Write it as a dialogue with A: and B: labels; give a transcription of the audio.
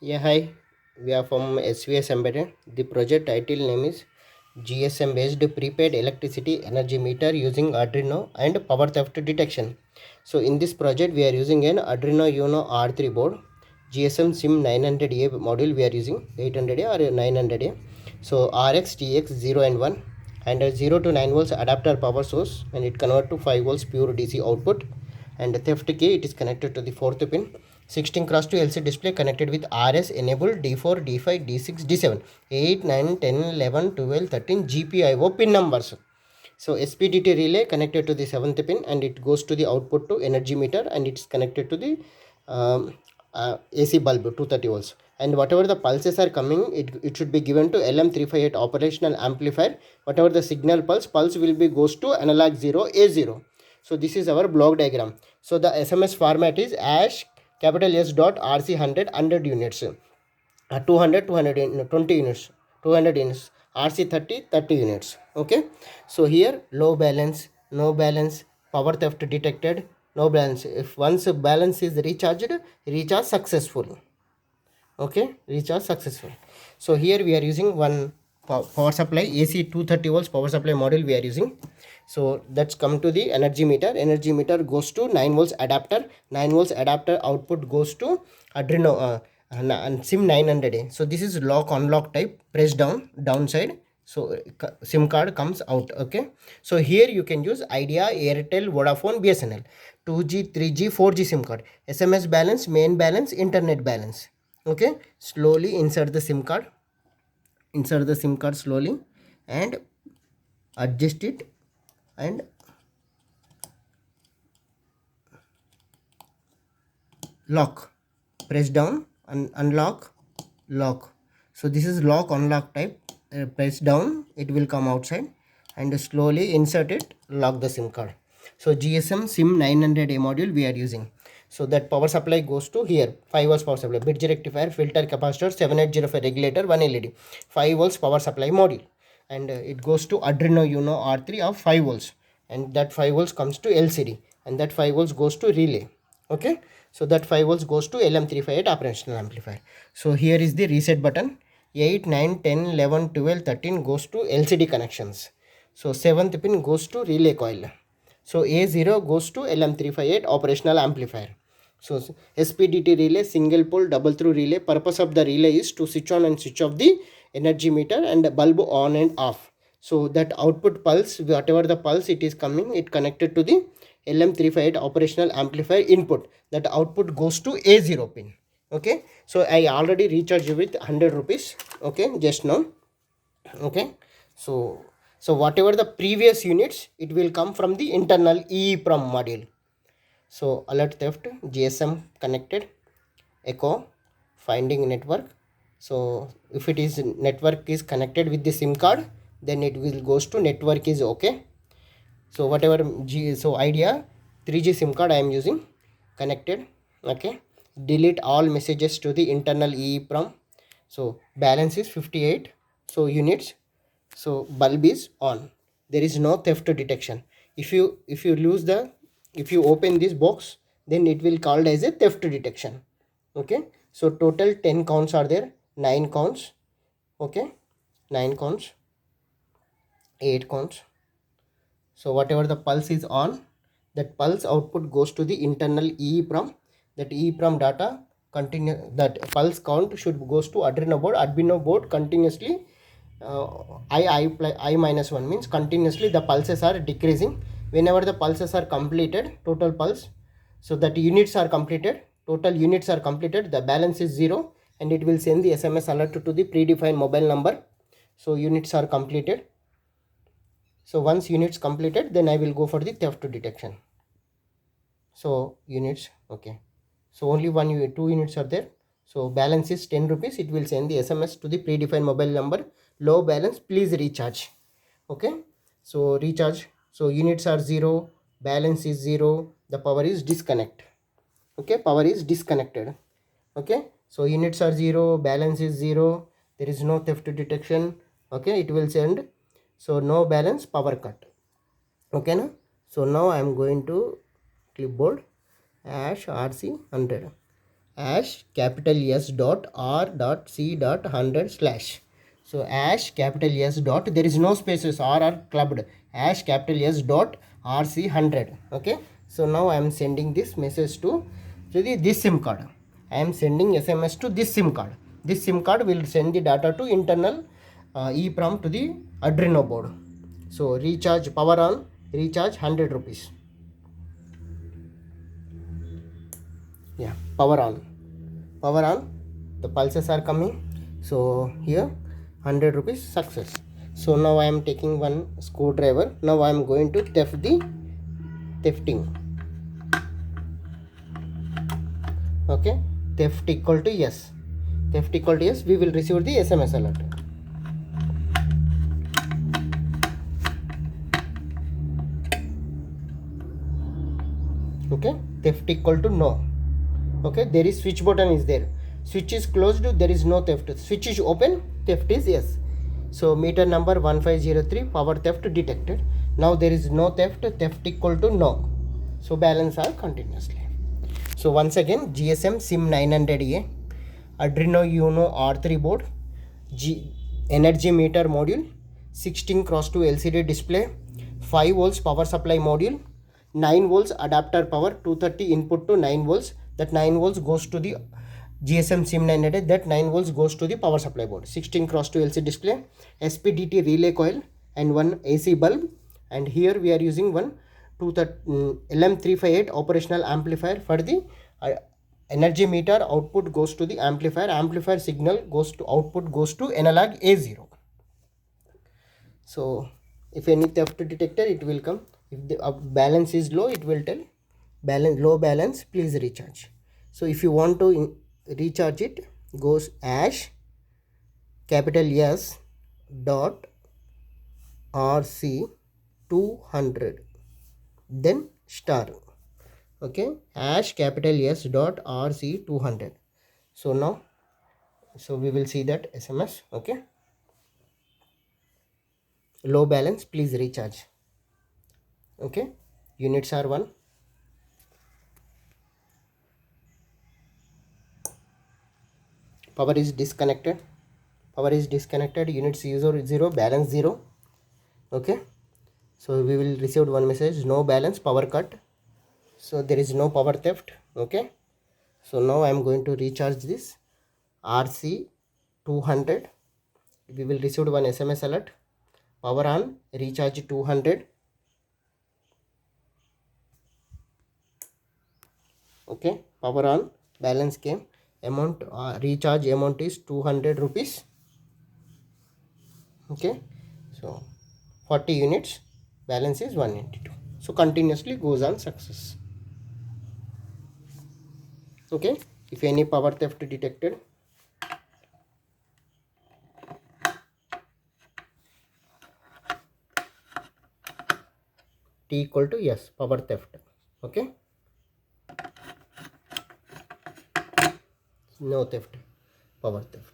A: Yeah, hi. We are from svsembedded. The project title name is GSM-based prepaid electricity energy meter using Arduino and power theft detection. So in this project, we are using an Arduino Uno R3 board, GSM SIM 900A module. We are using 800A or 900A. So RX, TX 0 and 1 and a 0 to 9 volts adapter power source, and it convert to 5 volts pure DC output. And the theft key, it is connected to the fourth pin. 16 cross 2 LCD display connected with RS enabled D4, D5, D6, D7, 8, 9, 10, 11, 12, 13 GPIO pin numbers. So SPDT relay connected to the 7th pin, and it goes to the output to energy meter, and it's connected to the AC bulb 230 volts. And whatever the pulses are coming, it should be given to LM358 operational amplifier. Whatever the signal pulse will be goes to analog 0 A0. So this is our block diagram. So the SMS format is ash capital S dot RC 100 units, 200 20 units, 200 units, RC 30 units. Okay, so here low balance, no balance, power theft detected, no balance. If once balance is recharged, recharge successful. Okay, recharge successful. So here we are using one power supply AC 230 volts power supply module we are using. So that's come to the energy meter goes to 9 volts adapter, 9 volts adapter output goes to Arduino and SIM 900A. So this is lock unlock type, press down downside, so SIM card comes out. Okay, so here you can use Idea, Airtel, Vodafone, BSNL, 2G, 3G, 4G SIM card, SMS balance, main balance, internet balance. Okay, slowly insert the SIM card, slowly, and adjust it, and lock, press down and unlock, lock. So this is lock unlock type, press down, it will come outside, and slowly insert it, lock the SIM card. So GSM SIM 900A module we are using. So that power supply goes to here, 5 volts power supply, bridge rectifier, filter, capacitor, 7805 regulator, 1 LED, 5 volts power supply module, and it goes to Arduino Uno R3 of 5 volts, and that 5 volts comes to LCD, and that 5 volts goes to relay. Okay, so that 5 volts goes to LM358 operational amplifier. So here is the reset button. 8, 9, 10, 11, 12, 13 goes to LCD connections. So 7th pin goes to relay coil. So A0 goes to LM358 operational amplifier. So SPDT relay, single pole double through relay. Purpose of the relay is to switch on and switch off the energy meter and the bulb on and off. So that output pulse, whatever the pulse it is coming, it connected to the LM358 operational amplifier input. That output goes to A0 pin. Okay, so I already recharged with 100 rupees. Okay, just now. Okay, so whatever the previous units, it will come from the internal EEPROM module. So alert theft, GSM connected, echo, finding network. So if it is network is connected with the SIM card, then it will goes to network is okay. So whatever so Idea 3G SIM card I am using, connected. Okay, delete all messages to the internal EEPROM. So balance is 58, so units. So bulb is on, there is no theft detection. If you lose the, if you open this box, then it will called as a theft detection. Okay, so total 10 counts are there, 9 counts. Okay, 9 counts, 8 counts. So whatever the pulse is on, that pulse output goes to the internal EEPROM. That EEPROM data continue, that pulse count should goes to Arduino board continuously. I minus 1 means continuously the pulses are decreasing. Whenever the pulses are completed, total pulse, so that units are completed, total units are completed, the balance is 0, and it will send the SMS alert to the predefined mobile number. So units are completed. So once units completed, then I will go for the theft detection. So units, okay, so only two units are there. So balance is 10 rupees. It will send the SMS to the predefined mobile number, low balance, please recharge. Okay, so recharge. So units are 0, balance is 0, the power is disconnect. Okay, power is disconnected. Okay, so units are 0, balance is 0, there is no theft detection. Okay, it will send. So no balance, power cut. Okay, now so now I am going to clipboard ash RC 100, hash capital S dot R dot C dot 100 slash. So hash capital S dot, there is no spaces, R are clubbed, hash capital S dot RC 100. Okay, so now I am sending this message to this SIM card. I am sending SMS to this SIM card. This SIM card will send the data to internal EEPROM to the Arduino board. So recharge, power on, recharge 100 rupees. Yeah, power on, the pulses are coming. So here 100 rupees success. So now I am taking one screwdriver. Now I am going to thefting. Okay, theft equal to yes, we will receive the SMS alert. Okay, theft equal to no. Okay, there is switch button is there, switch is closed, there is no theft, switch is open, theft is yes. So meter number 1503, power theft detected. Now there is no theft equal to no. So balance are continuously. So once again, GSM SIM900A, Arduino Uno R3 board, energy meter module, 16x2 LCD display, 5 volts power supply module, 9 volts adapter power, 230 input to 9 volts. That 9 volts goes to the GSM SIM900, that 9 volts goes to the power supply board. 16x2 LCD display, SPDT relay coil, and one AC bulb. And here we are using one LM358 operational amplifier for the energy meter. Output goes to the amplifier signal goes to output, goes to analog A0. So if any theft detector, it will come. If the balance is low, it will tell low balance, please recharge. So if you want to recharge it, goes hash capital S dot RC 200, then star. Okay, hash capital S dot RC 200. So now, so we will see that SMS. Okay, low balance, please recharge. Okay, units are 1. Power is disconnected, units 0, balance 0. Okay, so we will receive one message, no balance, power cut. So there is no power theft. Okay, so now I am going to recharge this RC 200. We will receive one SMS alert, power on, recharge 200. Okay, power on, balance came, amount recharge amount is 200 rupees. Okay, so 40 units, balance is 192. So continuously goes on success. Okay, if any power theft detected, T equal to yes, power theft. Okay, no theft, power theft.